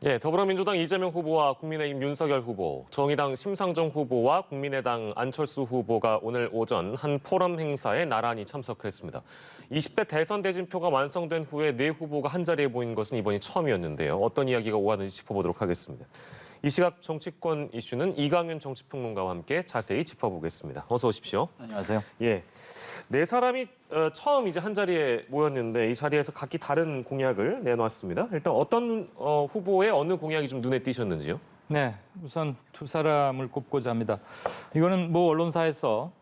예, 더불어민주당 이재명 후보와 국민의힘 윤석열 후보, 정의당 심상정 후보와 국민의당 안철수 후보가 오늘 오전 한 포럼 행사에 나란히 참석했습니다. 20대 대선 대진표가 완성된 후에 네 후보가 한자리에 모인 것은 이번이 처음이었는데요. 어떤 이야기가 오가는지 짚어보도록 하겠습니다. 이 시각 정치권 이슈는 이강윤 정치평론가와 함께 자세히 짚어보겠습니다. 어서 오십시오. 안녕하세요. 예, 네 사람이 처음 이제 한 자리에 모였는데 이 자리에서 각기 다른 공약을 내놓았습니다. 일단 어떤 후보의 어느 공약이 좀 눈에 띄셨는지요? 네, 우선 두 사람을 꼽고자 합니다. 이거는 뭐 언론사에서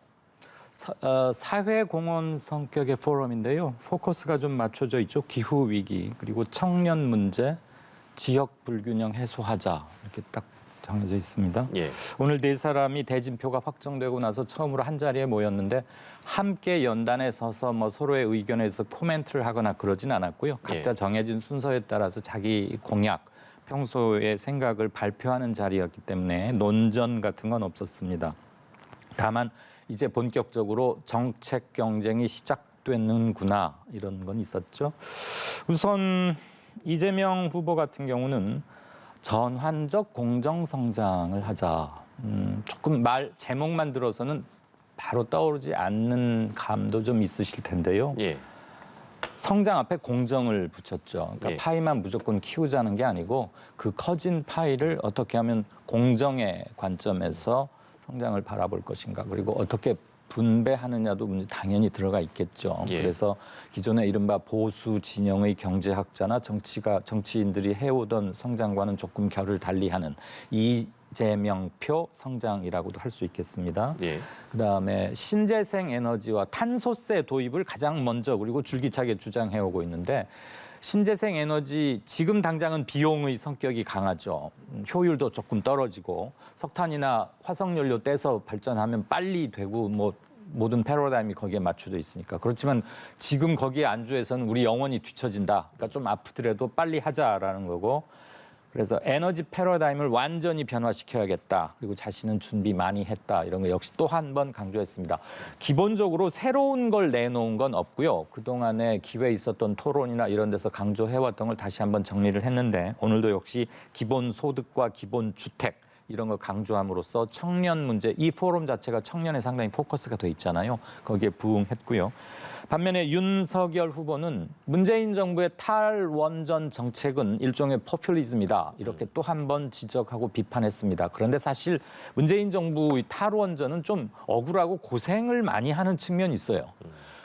사회 공헌 성격의 포럼인데요. 포커스가 좀 맞춰져 있죠. 기후 위기 그리고 청년 문제, 지역 불균형 해소하자 이렇게 딱 정해져 있습니다. 예. 오늘 네 사람이 대진표가 확정되고 나서 처음으로 한 자리에 모였는데 함께 연단에 서서 뭐 서로의 의견에서 코멘트를 하거나 그러진 않았고요. 각자 정해진 순서에 따라서 자기 공약, 평소의 생각을 발표하는 자리였기 때문에 논전 같은 건 없었습니다. 다만 이제 본격적으로 정책 경쟁이 시작되는구나 이런 건 있었죠. 우선 이재명 후보 같은 경우는 전환적 공정 성장을 하자. 조금 말 제목만 들어서는 바로 떠오르지 않는 감도 좀 있으실 텐데요. 예. 성장 앞에 공정을 붙였죠. 그러니까 예. 파이만 무조건 키우자는 게 아니고 그 커진 파이를 어떻게 하면 공정의 관점에서 성장을 바라볼 것인가. 그리고 어떻게 분배하느냐도 문제 당연히 들어가 있겠죠. 예. 그래서 기존의 이른바 보수 진영의 경제학자나 정치인들이 해오던 성장과는 조금 결을 달리하는 이재명표 성장이라고도 할 수 있겠습니다. 예. 그다음에 신재생 에너지와 탄소세 도입을 가장 먼저 그리고 줄기차게 주장해오고 있는데 신재생 에너지 지금 당장은 비용의 성격이 강하죠. 효율도 조금 떨어지고 석탄이나 화석연료 떼서 발전하면 빨리 되고 뭐 모든 패러다임이 거기에 맞춰져 있으니까. 그렇지만 지금 거기에 안주해서는 우리 영원히 뒤처진다. 그러니까 좀 아프더라도 빨리 하자라는 거고. 그래서 에너지 패러다임을 완전히 변화시켜야겠다. 그리고 자신은 준비 많이 했다. 이런 거 역시 또 한 번 강조했습니다. 기본적으로 새로운 걸 내놓은 건 없고요. 그동안에 기회에 있었던 토론이나 이런 데서 강조해왔던 걸 다시 한번 정리를 했는데 오늘도 역시 기본소득과 기본주택 이런 거 강조함으로써 청년 문제, 이 포럼 자체가 청년에 상당히 포커스가 돼 있잖아요. 거기에 부응했고요. 반면에 윤석열 후보는 문재인 정부의 탈원전 정책은 일종의 포퓰리즘이다. 이렇게 또 한 번 지적하고 비판했습니다. 그런데 사실 문재인 정부의 탈원전은 좀 억울하고 고생을 많이 하는 측면이 있어요.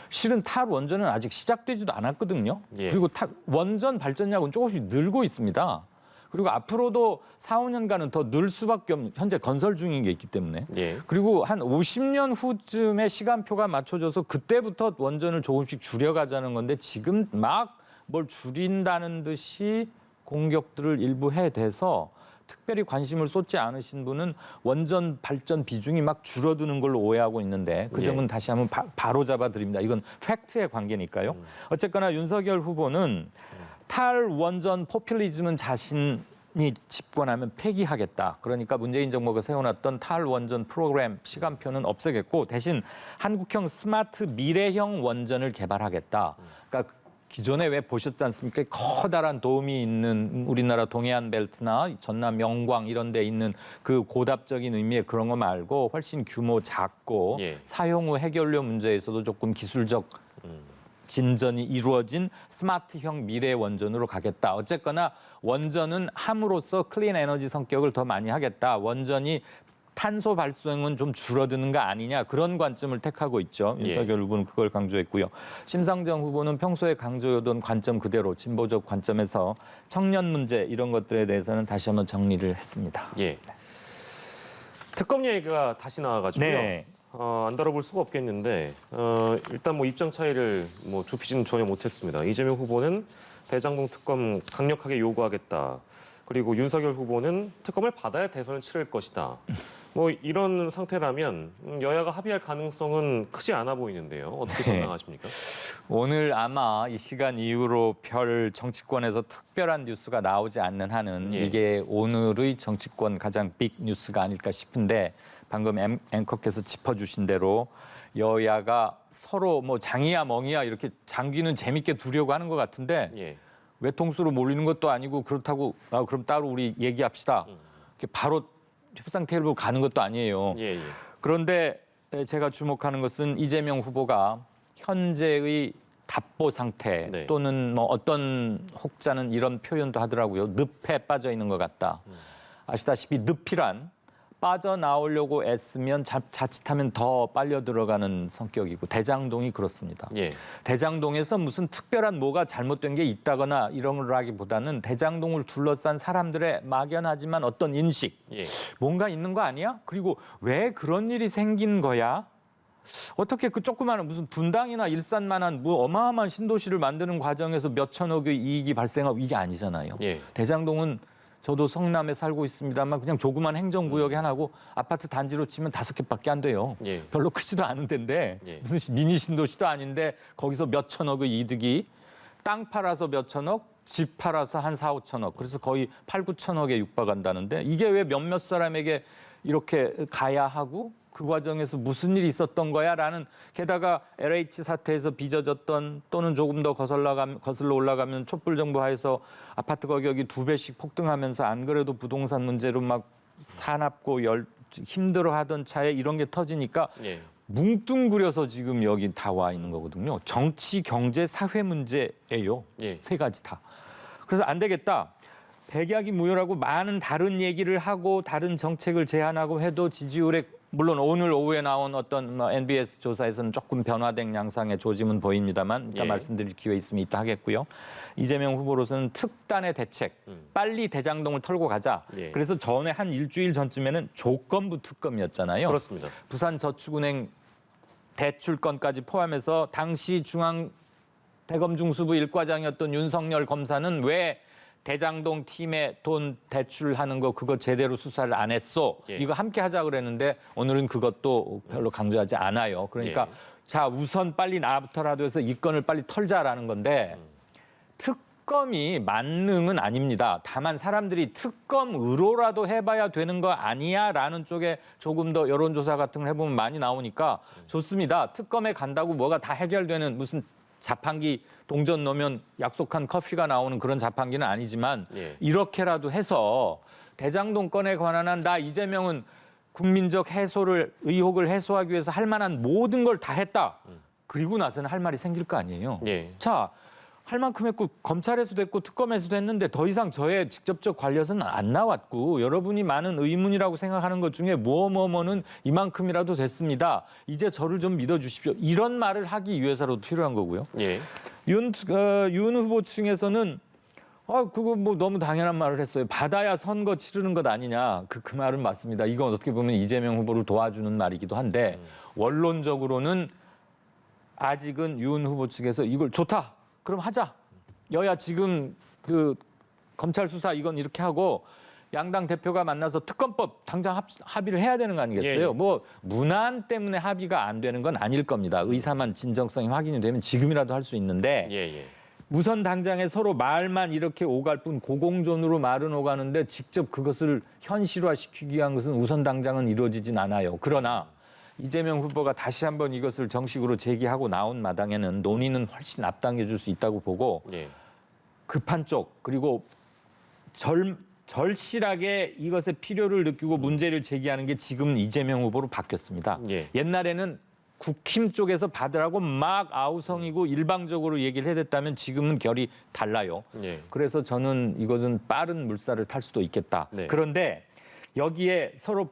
실은 탈원전은 아직 시작되지도 않았거든요. 예. 그리고 원전 발전량은 조금씩 늘고 있습니다. 그리고 앞으로도 4, 5년간은 더 늘 수밖에 없는 현재 건설 중인 게 있기 때문에. 예. 그리고 한 50년 후쯤에 시간표가 맞춰져서 그때부터 원전을 조금씩 줄여가자는 건데 지금 막 뭘 줄인다는 듯이 공격들을 일부 해대서 특별히 관심을 쏟지 않으신 분은 원전 발전 비중이 막 줄어드는 걸로 오해하고 있는데 그 점은 다시 한번 바로 잡아드립니다. 이건 팩트의 관계니까요. 어쨌거나 윤석열 후보는 탈원전 포퓰리즘은 자신이 집권하면 폐기하겠다. 그러니까 문재인 정부가 세워놨던 탈원전 프로그램 시간표는 없애겠고 대신 한국형 스마트 미래형 원전을 개발하겠다. 그러니까 기존에 왜 보셨지 않습니까? 커다란 도움이 있는 우리나라 동해안 벨트나 전남 영광 이런 데 있는 그 고답적인 의미의 그런 거 말고 훨씬 규모 작고 사용 후 해결료 문제에서도 조금 기술적 진전이 이루어진 스마트형 미래 원전으로 가겠다. 어쨌거나 원전은 함으로써 클린 에너지 성격을 더 많이 하겠다. 원전이 탄소 발생은 좀 줄어드는 거 아니냐 그런 관점을 택하고 있죠. 윤석열 후보는 그걸 강조했고요. 심상정 후보는 평소에 강조해오던 관점 그대로 진보적 관점에서 청년 문제 이런 것들에 대해서는 다시 한번 정리를 했습니다. 예. 특검 얘기가 다시 나와가지고요. 네. 안 다뤄볼 수가 없겠는데 일단 뭐 입장 차이를 뭐 좁히지는 전혀 못했습니다. 이재명 후보는 대장동 특검 강력하게 요구하겠다. 그리고 윤석열 후보는 특검을 받아야 대선을 치를 것이다. 뭐 이런 상태라면 여야가 합의할 가능성은 크지 않아 보이는데요. 어떻게 전망하십니까? 오늘 아마 이 시간 이후로 별 정치권에서 특별한 뉴스가 나오지 않는 한은 이게 오늘의 정치권 가장 빅 뉴스가 아닐까 싶은데 방금 앵커께서 짚어주신 대로 여야가 서로 뭐 장이야 멍이야 이렇게 장기는 재밌게 두려고 하는 것 같은데 외통수로 몰리는 것도 아니고 그렇다고 그럼 따로 우리 얘기합시다. 이렇게 바로 협상 테이블로 가는 것도 아니에요. 예, 예. 그런데 제가 주목하는 것은 이재명 후보가 현재의 답보 상태 네. 또는 뭐 어떤 혹자는 이런 표현도 하더라고요. 늪에 빠져 있는 것 같다. 아시다시피 늪이란 빠져나오려고 애쓰면 자칫하면 더 빨려 들어가는 성격이고 대장동이 그렇습니다. 예. 대장동에서 무슨 특별한 뭐가 잘못된 게 있다거나 이런 거라기보다는 대장동을 둘러싼 사람들의 막연하지만 어떤 인식, 예. 뭔가 있는 거 아니야? 그리고 왜 그런 일이 생긴 거야? 어떻게 그 조그마한 무슨 분당이나 일산만한 뭐 어마어마한 신도시를 만드는 과정에서 몇 천억의 이익이 발생하고 이게 아니잖아요. 예. 대장동은 저도 성남에 살고 있습니다만 그냥 조그만 행정구역이 하나고 아파트 단지로 치면 5개밖에 안 돼요. 예. 별로 크지도 않은 데인데 예. 무슨 미니 신도시도 아닌데 거기서 몇 천억의 이득이 땅 팔아서 몇 천억, 집 팔아서 한 4, 5천억. 그래서 거의 8, 9천억에 육박한다는데 이게 왜 몇몇 사람에게 이렇게 가야 하고 그 과정에서 무슨 일이 있었던 거야라는 게다가 LH 사태에서 빚어졌던 또는 조금 더 거슬러 올라가면 촛불 정부 하에서 아파트 가격이 2배씩 폭등하면서 안 그래도 부동산 문제로 막 사납고 힘들어하던 차에 이런 게 터지니까 예. 뭉뚱그려서 지금 여기 다 와 있는 거거든요. 정치, 경제, 사회 문제예요. 예. 세 가지 다. 그래서 안 되겠다. 백약이 무효라고 많은 다른 얘기를 하고 다른 정책을 제안하고 해도 지지율에 물론 오늘 오후에 나온 어떤 NBS 조사에서는 조금 변화된 양상의 조짐은 보입니다만 이따 예. 말씀드릴 기회 있으면 이따 하겠고요. 이재명 후보로서는 특단의 대책, 빨리 대장동을 털고 가자. 예. 그래서 전에 한 일주일 전쯤에는 조건부 특검이었잖아요. 그렇습니다. 부산저축은행 대출 건까지 포함해서 당시 중앙대검중수부 1과장이었던 윤석열 검사는 왜 대장동 팀에 돈 대출하는 거 그거 제대로 수사를 안 했어. 예. 이거 함께 하자 그랬는데 오늘은 그것도 별로 강조하지 않아요. 그러니까 예. 자 우선 빨리 나부터라도 해서 이 건을 빨리 털자라는 건데 특검이 만능은 아닙니다. 다만 사람들이 특검으로라도 해봐야 되는 거 아니야라는 쪽에 조금 더 여론조사 같은 걸 해보면 많이 나오니까 좋습니다. 특검에 간다고 뭐가 다 해결되는 무슨 자판기 동전 넣으면 약속한 커피가 나오는 그런 자판기는 아니지만 예. 이렇게라도 해서 대장동 건에 관한 한 나 이재명은 국민적 의혹을 해소하기 위해서 할 만한 모든 걸 다 했다. 그리고 나서는 할 말이 생길 거 아니에요. 예. 자, 할 만큼 했고 검찰에서도 했고 특검에서도 했는데 더 이상 저의 직접적 관련은 안 나왔고 여러분이 많은 의문이라고 생각하는 것 중에 뭐는 이만큼이라도 됐습니다. 이제 저를 좀 믿어주십시오. 이런 말을 하기 위해서라도 필요한 거고요. 예. 윤 후보 층에서는 그거 뭐 너무 당연한 말을 했어요. 받아야 선거 치르는 것 아니냐. 그 말은 맞습니다. 이건 어떻게 보면 이재명 후보를 도와주는 말이기도 한데 원론적으로는 아직은 윤 후보 측에서 이걸 좋다. 그럼 하자. 여야 지금 그 검찰 수사 이건 이렇게 하고 양당 대표가 만나서 특검법 당장 합의를 해야 되는 거 아니겠어요? 예, 예. 뭐 문안 때문에 합의가 안 되는 건 아닐 겁니다. 의사만 진정성이 확인이 되면 지금이라도 할 수 있는데 예. 예. 우선 당장에 서로 말만 이렇게 오갈 뿐 고공존으로 말은 오가는데 직접 그것을 현실화시키기 위한 것은 우선 당장은 이루어지진 않아요. 그러나 이재명 후보가 다시 한번 이것을 정식으로 제기하고 나온 마당에는 논의는 훨씬 앞당겨 줄 수 있다고 보고 예. 급한 쪽 그리고 절실하게 이것의 필요를 느끼고 문제를 제기하는 게 지금 이재명 후보로 바뀌었습니다. 예. 옛날에는 국힘 쪽에서 받으라고 막 아우성이고 일방적으로 얘기를 해댔다면 지금은 결이 달라요. 예. 그래서 저는 이것은 빠른 물살을 탈 수도 있겠다. 네. 그런데 여기에 서로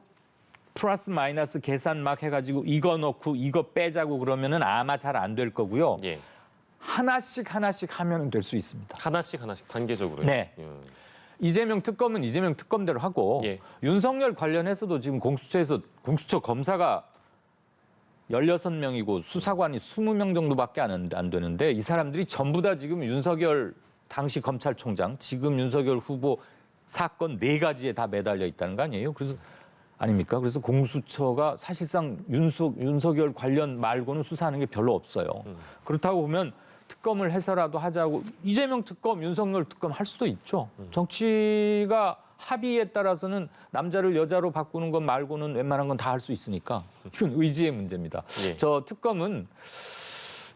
플러스 마이너스 계산 막 해가지고 이거 넣고 이거 빼자고 그러면은 아마 잘 안 될 거고요. 예. 하나씩 하면은 될 수 있습니다. 하나씩 단계적으로요. 네. 이재명 특검은 이재명 특검대로 하고 예. 윤석열 관련해서도 지금 공수처 검사가 16명이고 수사관이 20명 정도밖에 안 되는데 이 사람들이 전부 다 지금 윤석열 당시 검찰총장, 지금 윤석열 후보 사건 4가지에 다 매달려 있다는 거 아니에요? 그래서 아닙니까? 그래서 공수처가 사실상 윤석열 관련 말고는 수사하는 게 별로 없어요. 그렇다고 보면 특검을 해서라도 하자고 이재명 특검, 윤석열 특검 할 수도 있죠. 정치가 합의에 따라서는 남자를 여자로 바꾸는 것 말고는 웬만한 건 다 할 수 있으니까 이건 의지의 문제입니다. 예. 저 특검은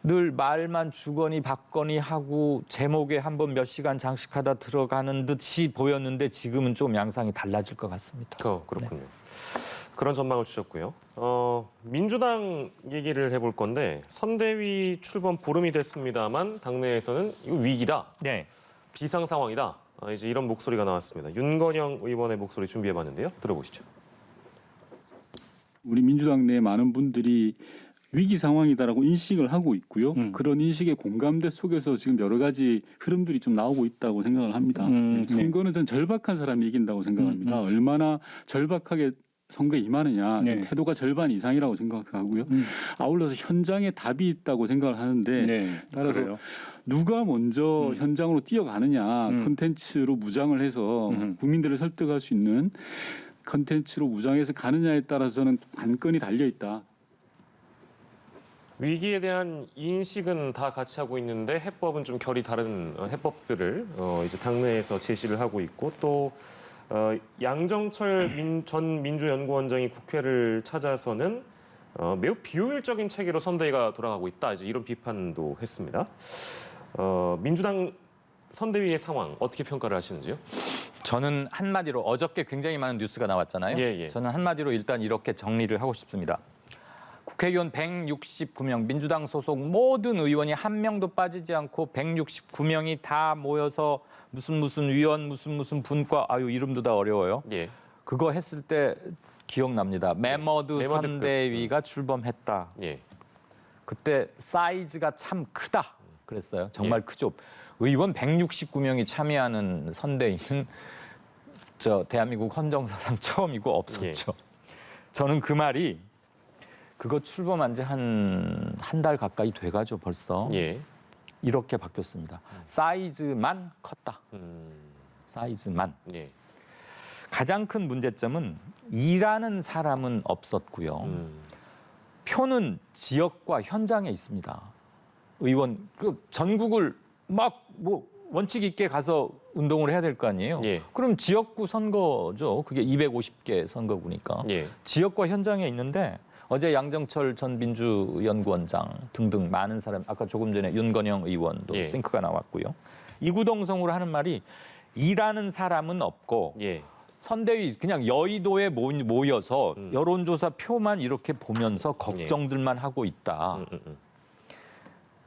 늘 말만 주거니 받거니 하고 제목에 한번 몇 시간 장식하다 들어가는 듯이 보였는데 지금은 좀 양상이 달라질 것 같습니다. 그렇군요. 그런 전망을 주셨고요. 민주당 얘기를 해볼 건데 선대위 출범 보름이 됐습니다만 당내에서는 이거 위기다, 네. 비상 상황이다. 이제 이런 목소리가 나왔습니다. 윤건영 의원의 목소리 준비해봤는데요. 들어보시죠. 우리 민주당 내 많은 분들이 위기 상황이다라고 인식을 하고 있고요. 그런 인식의 공감대 속에서 지금 여러 가지 흐름들이 좀 나오고 있다고 생각을 합니다. 선거는 전 절박한 사람이 이긴다고 생각합니다. 얼마나 절박하게 선거에 임하느냐, 네. 태도가 절반 이상이라고 생각하고요. 아울러서 현장에 답이 있다고 생각을 하는데 네, 따라서 그래요. 누가 먼저 현장으로 뛰어가느냐, 콘텐츠로 무장을 해서 국민들을 설득할 수 있는 콘텐츠로 무장해서 가느냐에 따라서 저는 관건이 달려 있다. 위기에 대한 인식은 다 같이 하고 있는데 해법은 좀 결이 다른 해법들을 이제 당내에서 제시를 하고 있고 또 양정철 전 민주연구원장이 국회를 찾아서는 매우 비효율적인 체계로 선대위가 돌아가고 있다. 이제 이런 비판도 했습니다. 민주당 선대위의 상황 어떻게 평가를 하시는지요? 저는 한마디로 어저께 굉장히 많은 뉴스가 나왔잖아요. 예. 저는 한마디로 일단 이렇게 정리를 하고 싶습니다. 국회의원 169명, 민주당 소속 모든 의원이 한 명도 빠지지 않고 169명이 다 모여서 무슨 위원, 무슨 분과, 이름도 다 어려워요. 예. 그거 했을 때 기억납니다. 매머드 선대위가 출범했다. 예. 그때 사이즈가 참 크다 그랬어요. 정말 크죠. 의원 169명이 참여하는 선대위는 대한민국 헌정사상 처음이고 없었죠. 저는 그 말이 그거 출범한 지 한 달 가까이 돼가죠 벌써. 예. 이렇게 바뀌었습니다. 사이즈만 컸다. 사이즈만. 예. 가장 큰 문제점은 일하는 사람은 없었고요. 표는 지역과 현장에 있습니다. 의원 전국을 막 원칙 있게 가서 운동을 해야 될 거 아니에요. 예. 그럼 지역구 선거죠. 그게 250개 선거구니까. 예. 지역과 현장에 있는데 어제 양정철 전 민주연구원장 등등 많은 사람, 아까 조금 전에 윤건영 의원도 예. 싱크가 나왔고요. 이구동성으로 하는 말이 일하는 사람은 없고 예. 선대위 그냥 여의도에 모여서 여론조사 표만 이렇게 보면서 걱정들만 하고 있다.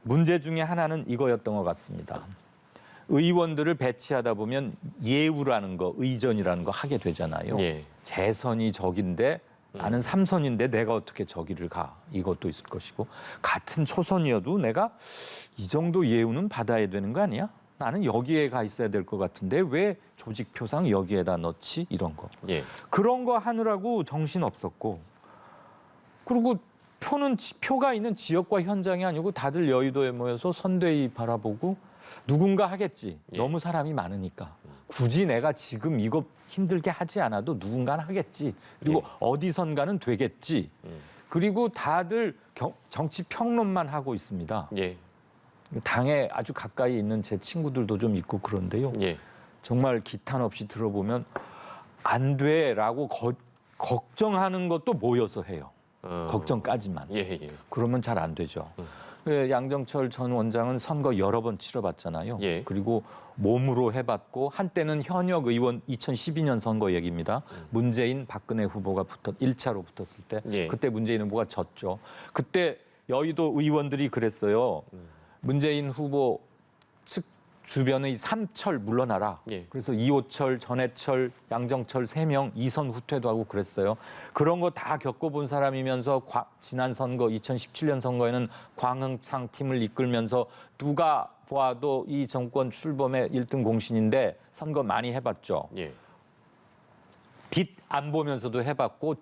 문제 중에 하나는 이거였던 것 같습니다. 의원들을 배치하다 보면 예우라는 거, 의전이라는 거 하게 되잖아요. 예. 재선이 적인데 나는 3선인데 내가 어떻게 저기를 가. 이것도 있을 것이고 같은 초선이어도 내가 이 정도 예우는 받아야 되는 거 아니야? 나는 여기에 가 있어야 될 것 같은데 왜 조직표상 여기에다 넣지? 이런 거. 예. 그런 거 하느라고 정신 없었고 그리고 표가 있는 지역과 현장이 아니고 다들 여의도에 모여서 선대위 바라보고 누군가 하겠지. 예. 너무 사람이 많으니까. 굳이 내가 지금 이거 힘들게 하지 않아도 누군가는 하겠지. 그리고 어디선가는 되겠지. 그리고 다들 정치 평론만 하고 있습니다. 예. 당에 아주 가까이 있는 제 친구들도 좀 있고 그런데요. 예. 정말 기탄 없이 들어보면 안 돼라고 걱정하는 것도 모여서 해요. 걱정까지만. 예. 그러면 잘 안 되죠. 양정철 전 원장은 선거 여러 번 치러봤잖아요. 예. 그리고 몸으로 해봤고 한때는 현역 의원 2012년 선거 얘기입니다. 문재인, 박근혜 후보가 1차로 붙었을 때 예. 그때 문재인 후보가 졌죠. 그때 여의도 의원들이 그랬어요. 문재인 후보 측 주변의 삼철 물러나라. 예. 그래서 이호철, 전해철, 양정철 3명 이선 후퇴도 하고 그랬어요. 그런 거 다 겪어본 사람이면서 지난 선거 2017년 선거에는 광흥창 팀을 이끌면서 누가 보아도 이 정권 출범의 1등 공신인데 선거 많이 해봤죠. 예. 빛 안 보면서도 해봤고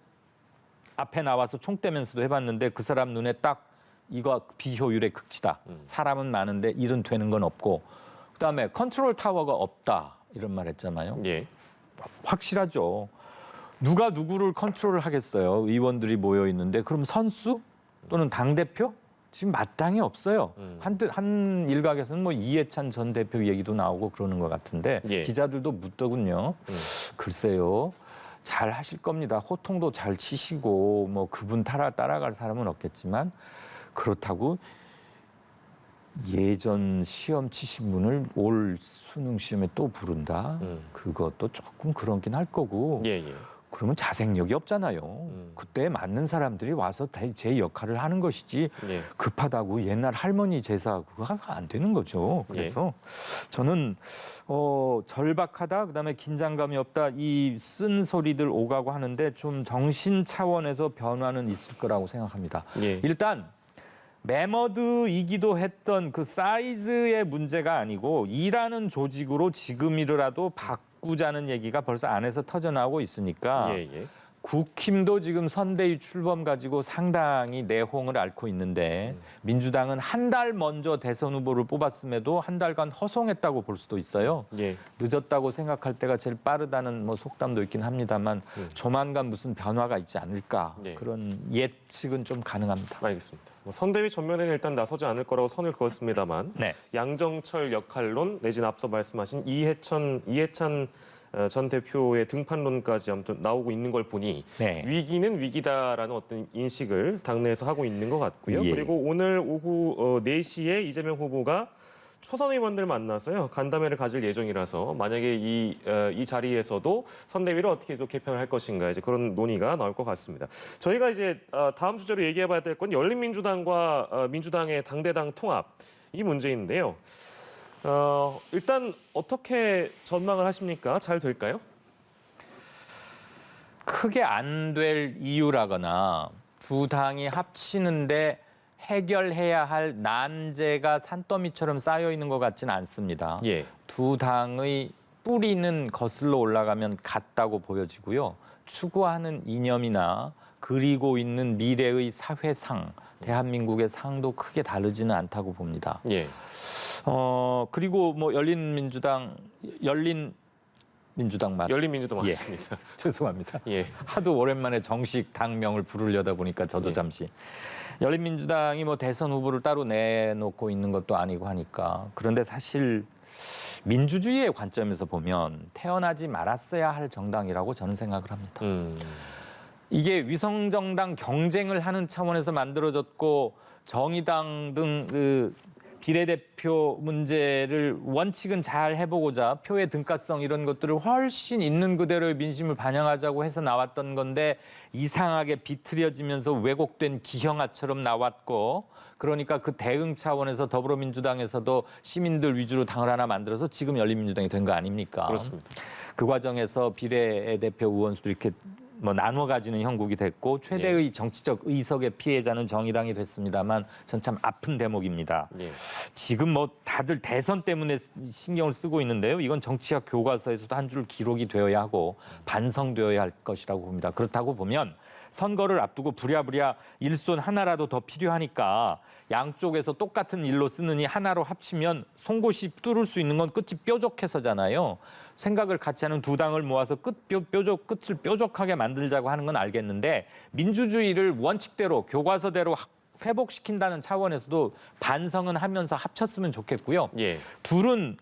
앞에 나와서 총 떼면서도 해봤는데 그 사람 눈에 딱 이거 비효율의 극치다. 사람은 많은데 일은 되는 건 없고 그다음에 컨트롤 타워가 없다 이런 말 했잖아요. 예. 확실하죠. 누가 누구를 컨트롤을 하겠어요. 의원들이 모여 있는데 그럼 선수 또는 당 대표 지금 마땅히 없어요. 한 일각에서는 뭐 이해찬 전 대표 얘기도 나오고 그러는 것 같은데 예. 기자들도 묻더군요. 글쎄요. 잘 하실 겁니다. 호통도 잘 치시고 뭐 그분 따라갈 사람은 없겠지만 그렇다고 예전 시험 치신 분을 올 수능 시험에 또 부른다? 그것도 조금 그렇긴 할 거고. 예, 예. 그러면 자생력이 없잖아요. 그때 맞는 사람들이 와서 제 역할을 하는 것이지 예. 급하다고 옛날 할머니 제사 그거 안 되는 거죠. 그래서 저는 절박하다, 그다음에 긴장감이 없다, 이 쓴 소리들 오가고 하는데 좀 정신 차원에서 변화는 있을 거라고 생각합니다. 예. 일단 매머드이기도 했던 그 사이즈의 문제가 아니고 일하는 조직으로 지금이라도 바꾸자는 얘기가 벌써 안에서 터져나오고 있으니까 예, 예. 국힘도 지금 선대위 출범 가지고 상당히 내홍을 앓고 있는데 민주당은 한 달 먼저 대선 후보를 뽑았음에도 한 달간 허송했다고 볼 수도 있어요. 예. 늦었다고 생각할 때가 제일 빠르다는 뭐 속담도 있긴 합니다만 조만간 무슨 변화가 있지 않을까 예. 그런 예측은 좀 가능합니다. 알겠습니다. 뭐 선대위 전면에는 일단 나서지 않을 거라고 선을 그었습니다만 네. 양정철 역할론 내지는 앞서 말씀하신 이해찬 전 대표의 등판론까지 아무튼 나오고 있는 걸 보니 네. 위기는 위기다라는 어떤 인식을 당내에서 하고 있는 것 같고요. 예. 그리고 오늘 오후 4시에 이재명 후보가 초선 의원들 만나서요 간담회를 가질 예정이라서 만약에 이 자리에서도 선대위를 어떻게 또 개편을 할 것인가 이제 그런 논의가 나올 것 같습니다. 저희가 이제 다음 주제로 얘기해봐야 될 건 열린민주당과 민주당의 당대당 통합 이 문제인데요. 일단 어떻게 전망을 하십니까? 잘 될까요? 크게 안 될 이유라거나 두 당이 합치는데 해결해야 할 난제가 산더미처럼 쌓여 있는 것 같지는 않습니다. 예. 두 당의 뿌리는 거슬러 올라가면 같다고 보여지고요. 추구하는 이념이나 그리고 있는 미래의 사회상, 대한민국의 상도 크게 다르지는 않다고 봅니다. 예. 그리고 뭐 열린민주당 열린민주당 맞습니다. 죄송합니다. 예. 하도 오랜만에 정식 당명을 부르려다 보니까 저도 예. 잠시 열린민주당이 뭐 대선 후보를 따로 내놓고 있는 것도 아니고 하니까 그런데 사실 민주주의의 관점에서 보면 태어나지 말았어야 할 정당이라고 저는 생각을 합니다. 이게 위성정당 경쟁을 하는 차원에서 만들어졌고 정의당 등 그 비례대표 문제를 원칙은 잘 해보고자 표의 등가성 이런 것들을 훨씬 있는 그대로의 민심을 반영하자고 해서 나왔던 건데 이상하게 비틀어지면서 왜곡된 기형아처럼 나왔고 그러니까 그 대응 차원에서 더불어민주당에서도 시민들 위주로 당을 하나 만들어서 지금 열린민주당이 된 거 아닙니까? 그렇습니다. 그 과정에서 비례대표 의원수도 이렇게 뭐 나눠 가지는 형국이 됐고 최대의 정치적 의석의 피해자는 정의당이 됐습니다만 전 참 아픈 대목입니다. 예. 지금 뭐 다들 대선 때문에 신경을 쓰고 있는데요. 이건 정치학 교과서에서도 한 줄 기록이 되어야 하고 반성되어야 할 것이라고 봅니다. 그렇다고 보면 선거를 앞두고 부랴부랴 일손 하나라도 더 필요하니까 양쪽에서 똑같은 일로 쓰느니 하나로 합치면 송곳이 뚫을 수 있는 건 끝이 뾰족해서잖아요. 생각을 같이 하는 두 당을 모아서 끝을 뾰족하게 만들자고 하는 건 알겠는데 민주주의를 원칙대로 교과서대로 회복시킨다는 차원에서도 반성은 하면서 합쳤으면 좋겠고요. 예. 둘은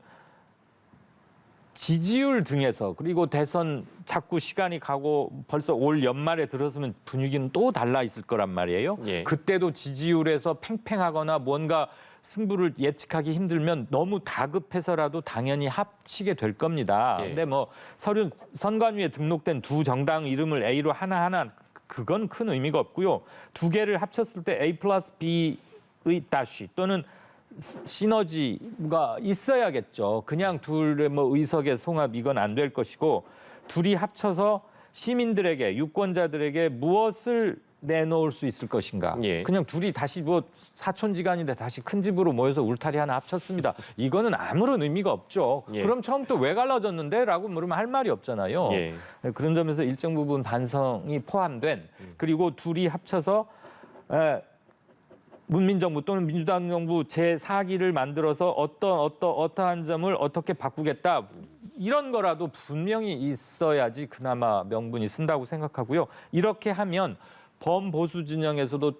지지율 등에서 그리고 대선 자꾸 시간이 가고 벌써 올 연말에 들어서면 분위기는 또 달라 있을 거란 말이에요. 예. 그때도 지지율에서 팽팽하거나 뭔가 승부를 예측하기 힘들면 너무 다급해서라도 당연히 합치게 될 겁니다. 예. 근데 뭐 서류 선관위에 등록된 두 정당 이름을 A로 하나하나 그건 큰 의미가 없고요. 두 개를 합쳤을 때 A 플러스 B의 다시 또는 시너지가 있어야겠죠. 그냥 둘의 뭐 의석의 송합 이건 안 될 것이고 둘이 합쳐서 시민들에게 유권자들에게 무엇을 내놓을 수 있을 것인가. 예. 그냥 둘이 다시 뭐 사촌지간인데 다시 큰 집으로 모여서 울타리 하나 합쳤습니다. 이거는 아무런 의미가 없죠. 예. 그럼 처음부터 왜 갈라졌는데? 라고 물으면 할 말이 없잖아요. 예. 그런 점에서 일정 부분 반성이 포함된 그리고 둘이 합쳐서 문민정부 또는 민주당 정부 제4기를 만들어서 어떠한 점을 어떻게 바꾸겠다. 이런 거라도 분명히 있어야지 그나마 명분이 쓴다고 생각하고요. 이렇게 하면 범보수 진영에서도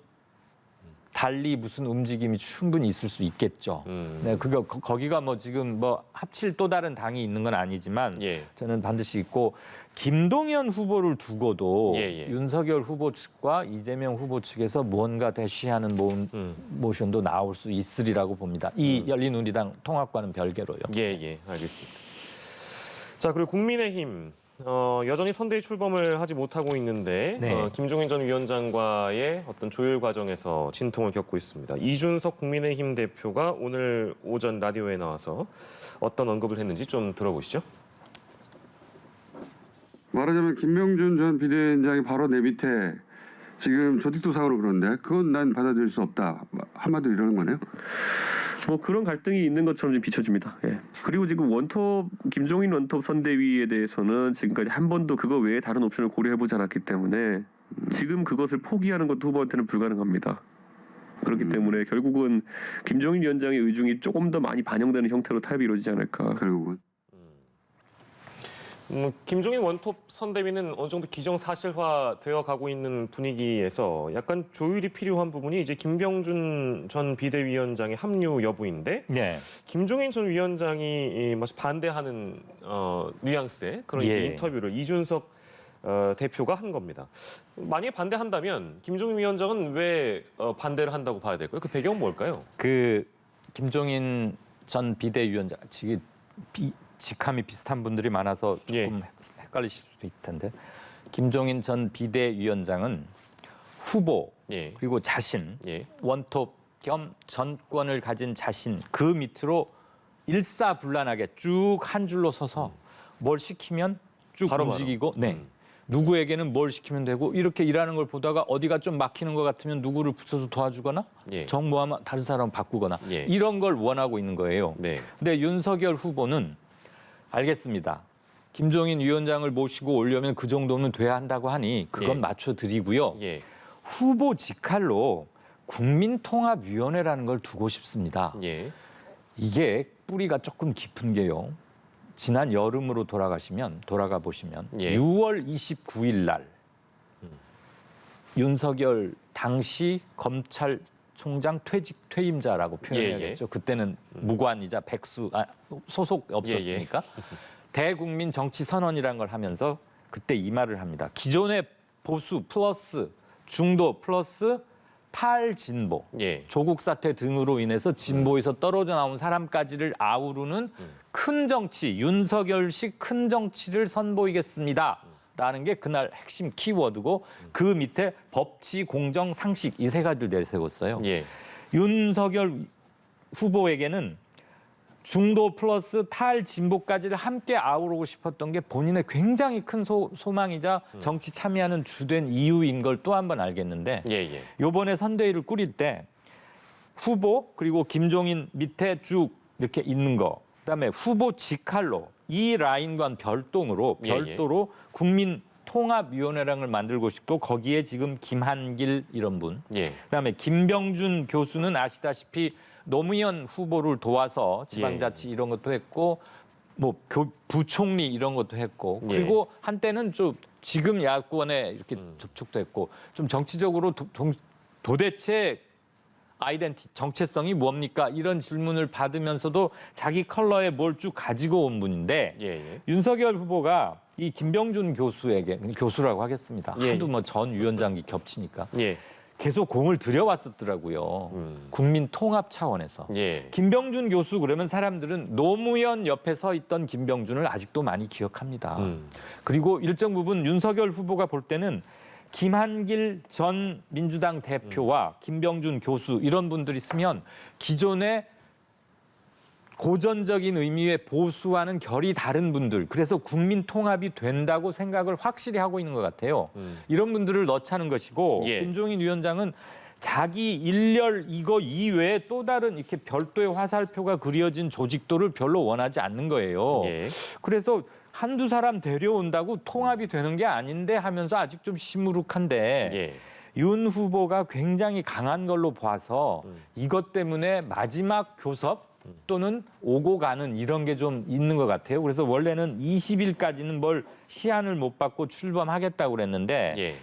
달리 무슨 움직임이 충분히 있을 수 있겠죠. 네, 그거 거기가 뭐 지금 뭐 합칠 또 다른 당이 있는 건 아니지만 예. 저는 반드시 있고 김동연 후보를 두고도 예. 윤석열 후보 측과 이재명 후보 측에서 무언가 대쉬하는 모션도 나올 수 있으리라고 봅니다. 이 열린우리당 통합과는 별개로요. 예, 알겠습니다. 자, 그리고 국민의힘 여전히 선대위 출범을 하지 못하고 있는데 네. 김종인 전 위원장과의 어떤 조율 과정에서 진통을 겪고 있습니다. 이준석 국민의힘 대표가 오늘 오전 라디오에 나와서 어떤 언급을 했는지 좀 들어보시죠. 말하자면 김명준 전 비대위원장이 바로 내 밑에 지금 조직도상으로 그러는데 그건 난 받아들일 수 없다. 한마디로 이러는 거네요. 뭐 그런 갈등이 있는 것처럼 좀 비춰집니다. 예. 그리고 지금 김종인 원톱 선대위에 대해서는 지금까지 한 번도 그거 외에 다른 옵션을 고려해보지 않았기 때문에 지금 그것을 포기하는 것도 후보한테는 불가능합니다. 그렇기 때문에 결국은 김종인 위원장의 의중이 조금 더 많이 반영되는 형태로 타협이 이루어지지 않을까. 결국은. 김종인 원톱 선대위는 어느 정도 기정사실화되어 가고 있는 분위기에서 약간 조율이 필요한 부분이 이제 김병준 전 비대위원장의 합류 여부인데 네. 김종인 전 위원장이 반대하는 뉘앙스의 그런 예. 인터뷰를 이준석 대표가 한 겁니다. 만약에 반대한다면 김종인 위원장은 왜 반대를 한다고 봐야 될까요? 그 배경은 뭘까요? 그 김종인 전 비대위원장 직함이 비슷한 분들이 많아서 조금 예. 헷갈리실 수도 있을 텐데 김종인 전 비대위원장은 후보 예. 그리고 자신 예. 원톱 겸 전권을 가진 자신 그 밑으로 일사불란하게 쭉 한 줄로 서서 뭘 시키면 쭉 바로바로. 움직이고 누구에게는 뭘 시키면 되고 이렇게 일하는 걸 보다가 어디가 좀 막히는 것 같으면 누구를 붙여서 도와주거나 예. 정모하면 다른 사람 바꾸거나 예. 이런 걸 원하고 있는 거예요. 네. 근데 윤석열 후보는 알겠습니다. 김종인 위원장을 모시고 오려면 그 정도는 돼야 한다고 하니 그건 예. 맞춰드리고요. 예. 후보 직할로 국민통합위원회라는 걸 두고 싶습니다. 예. 이게 뿌리가 조금 깊은 게요. 지난 여름으로 돌아가 보시면 예. 6월 29일 날 윤석열 당시 검찰총장 퇴임자라고 표현해야겠죠. 그때는 무관이자 소속 없었으니까 대국민 정치 선언이라는 걸 하면서 그때 이 말을 합니다. 기존의 보수 플러스 중도 플러스 탈진보, 예. 조국 사태 등으로 인해서 진보에서 떨어져 나온 사람까지를 아우르는 큰 정치, 윤석열식 큰 정치를 선보이겠습니다. 라는 게 그날 핵심 키워드고 그 밑에 법치, 공정, 상식 이 세 가지를 내세웠어요. 예. 윤석열 후보에게는 중도 플러스 탈진보까지를 함께 아우르고 싶었던 게 본인의 굉장히 큰 소망이자 정치 참여하는 주된 이유인 걸 또 한 번 알겠는데 예. 이번에 선대위를 꾸릴 때 후보 그리고 김종인 밑에 쭉 이렇게 있는 거 그다음에 후보 직할로 이 라인과는 별도로 국민통합위원회라는 걸 만들고 싶고 거기에 지금 김한길 이런 분 예. 그다음에 김병준 교수는 아시다시피 노무현 후보를 도와서 지방자치 이런 것도 했고 뭐 부총리 이런 것도 했고 그리고 한때는 좀 지금 야권에 이렇게 접촉도 했고 좀 정치적으로 도대체 정체성이 뭡니까 이런 질문을 받으면서도 자기 컬러에 뭘 쭉 가지고 온 분인데 윤석열 후보가 이 김병준 교수라고 하겠습니다. 하도 뭐 전 위원장이 겹치니까 계속 공을 들여왔었더라고요. 국민 통합 차원에서. 김병준 교수 그러면 사람들은 노무현 옆에 서 있던 김병준을 아직도 많이 기억합니다. 그리고 일정 부분 윤석열 후보가 볼 때는 김한길 전 민주당 대표와 김병준 교수 이런 분들이 있으면 기존의 고전적인 의미의 보수와는 결이 다른 분들 그래서 국민 통합이 된다고 생각을 확실히 하고 있는 것 같아요. 이런 분들을 넣자는 것이고 김종인 위원장은 자기 일렬 이거 이외에 또 다른 이렇게 별도의 화살표가 그려진 조직도를 별로 원하지 않는 거예요. 그래서 한두 사람 데려온다고 통합이 되는 게 아닌데 하면서 아직 좀 시무룩한데 윤 후보가 굉장히 강한 걸로 봐서 이것 때문에 마지막 교섭 또는 오고 가는 이런 게 좀 있는 것 같아요. 그래서 원래는 20일까지는 뭘 시한을 못 받고 출범하겠다고 그랬는데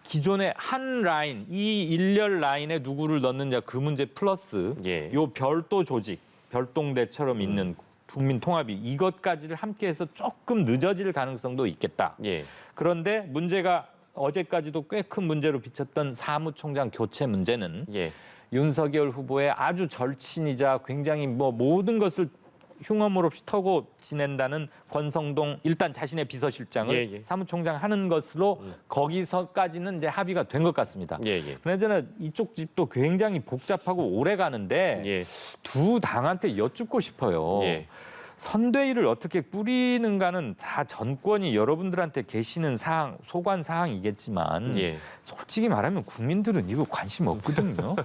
기존의 한 라인, 이 일렬 라인에 누구를 넣느냐 그 문제 플러스 예. 요 별도 조직, 별동대처럼 있는 국민통합이 이것까지를 함께해서 조금 늦어질 가능성도 있겠다. 예. 그런데 문제가 어제까지도 꽤 큰 문제로 비쳤던 사무총장 교체 문제는 예. 윤석열 후보의 아주 절친이자 굉장히 뭐 모든 것을 흉허물 없이 털고 지낸다는 권성동 일단 자신의 비서실장을 예, 예. 사무총장 하는 것으로 거기서까지는 이제 합의가 된 것 같습니다. 예. 예. 그나저나 이쪽 집도 굉장히 복잡하고 오래 가는데 예. 두 당한테 여쭙고 싶어요. 예. 선대위를 어떻게 뿌리는가는 다 전권이 여러분들한테 계시는 사항, 소관 사항이겠지만 예. 솔직히 말하면 국민들은 이거 관심 없거든요.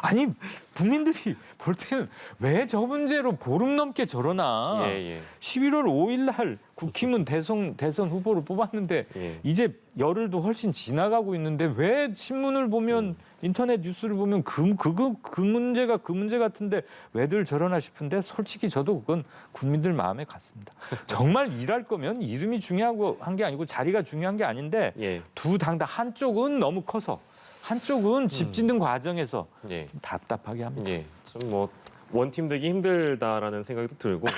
아니 국민들이 볼 때는 왜 저 문제로 보름 넘게 저러나. 예. 예. 11월 5일 날 국힘은 대선 후보를 뽑았는데 예. 이제 열흘도 훨씬 지나가고 있는데 왜 신문을 보면 인터넷 뉴스를 보면 그 문제가 그 문제 같은데 왜들 저러나 싶은데 솔직히 저도 그건 국민들 마음에 갔습니다. 정말 일할 거면 이름이 중요하고 한 게 아니고 자리가 중요한 게 아닌데 예. 두 당 다 한쪽은 너무 커서 한쪽은 집 짓는 과정에서 예. 좀 답답하게 합니다. 예. 좀 뭐 원팀 되기 힘들다라는 생각도 들고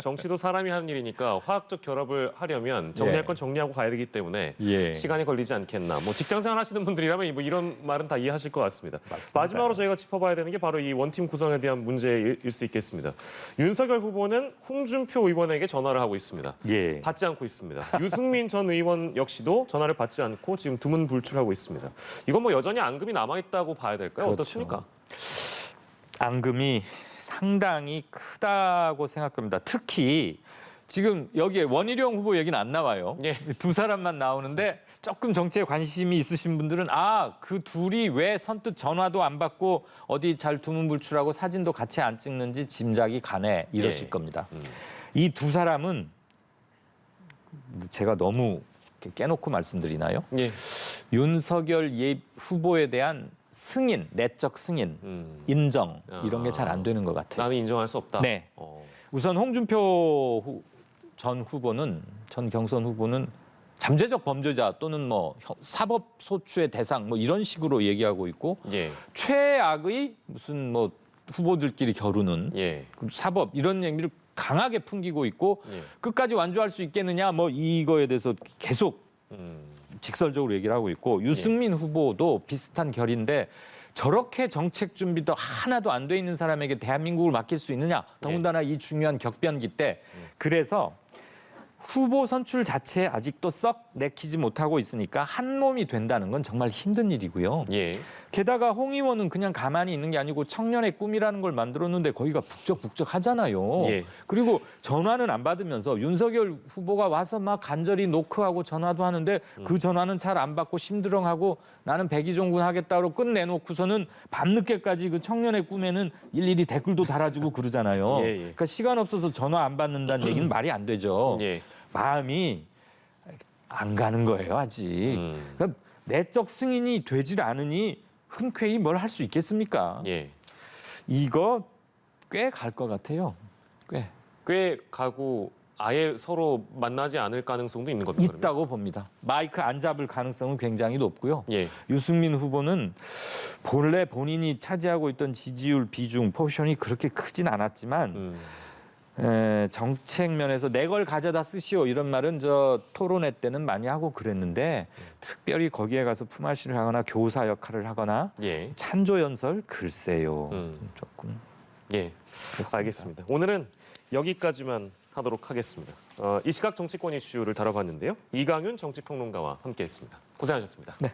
정치도 사람이 하는 일이니까 화학적 결합을 하려면 정리할 예. 건 정리하고 가야 되기 때문에 예. 시간이 걸리지 않겠나. 뭐 직장생활 하시는 분들이라면 뭐 이런 말은 다 이해하실 것 같습니다. 마지막으로 저희가 짚어봐야 되는 게 바로 이 원팀 구성에 대한 문제일 수 있겠습니다. 윤석열 후보는 홍준표 의원에게 전화를 하고 있습니다. 예. 받지 않고 있습니다. 유승민 전 의원 역시도 전화를 받지 않고 지금 두문불출하고 있습니다. 이건 뭐 여전히 앙금이 남아있다고 봐야 될까요? 그렇죠. 어떻습니까? 앙금이 상당히 크다고 생각합니다. 특히 지금 여기에 원희룡 후보 얘기는 안 나와요. 예. 두 사람만 나오는데 조금 정치에 관심이 있으신 분들은 그 둘이 왜 선뜻 전화도 안 받고 어디 잘 두문불출하고 사진도 같이 안 찍는지 짐작이 가네 이러실 예. 겁니다. 이 두 사람은 제가 너무 이렇게 깨놓고 말씀드리나요? 예. 윤석열 후보에 대한 승인, 내적 승인, 인정 이런 게 잘 안 되는 것 같아요. 나는 인정할 수 없다. 네. 우선 홍준표 전 후보는 전 경선 후보는 잠재적 범죄자 또는 뭐 사법 소추의 대상 뭐 이런 식으로 얘기하고 있고 예. 최악의 무슨 뭐 후보들끼리 겨루는 예. 사법 이런 얘기를 강하게 풍기고 있고 예. 끝까지 완주할 수 있겠느냐 뭐 이거에 대해서 계속 직설적으로 얘기를 하고 있고 유승민 후보도 비슷한 결인데 저렇게 정책 준비도 하나도 안 돼 있는 사람에게 대한민국을 맡길 수 있느냐 더군다나 이 중요한 격변기 때 그래서 후보 선출 자체에 아직도 썩 내키지 못하고 있으니까 한 몸이 된다는 건 정말 힘든 일이고요. 예. 게다가 홍 의원은 그냥 가만히 있는 게 아니고 청년의 꿈이라는 걸 만들었는데 거기가 북적북적 하잖아요. 예. 그리고 전화는 안 받으면서 윤석열 후보가 와서 막 간절히 노크하고 전화도 하는데 그 전화는 잘 안 받고 심드렁하고 나는 백의종군 하겠다고 끝내놓고서는 밤늦게까지 그 청년의 꿈에는 일일이 댓글도 달아주고 그러잖아요. 예, 예. 그러니까 시간 없어서 전화 안 받는다는 얘기는 말이 안 되죠. 예. 마음이 안 가는 거예요, 아직. 그러니까 내적 승인이 되질 않으니 흔쾌히 뭘 할 수 있겠습니까? 예. 이거 꽤 갈 것 같아요. 꽤 가고 아예 서로 만나지 않을 가능성도 있는 겁니다. 그러면? 있다고 봅니다. 마이크 안 잡을 가능성은 굉장히 높고요. 예. 유승민 후보는 본래 본인이 차지하고 있던 지지율 비중, 포지션이 그렇게 크진 않았지만 정책 면에서 내 걸 가져다 쓰시오 이런 말은 저 토론회 때는 많이 하고 그랬는데 특별히 거기에 가서 품앗이를 하거나 교사 역할을 하거나 예. 찬조 연설 글쎄요. 조금 예. 알겠습니다. 오늘은 여기까지만 하도록 하겠습니다. 이 시각 정치권 이슈를 다뤄봤는데요. 이강윤 정치평론가와 함께했습니다. 고생하셨습니다. 네.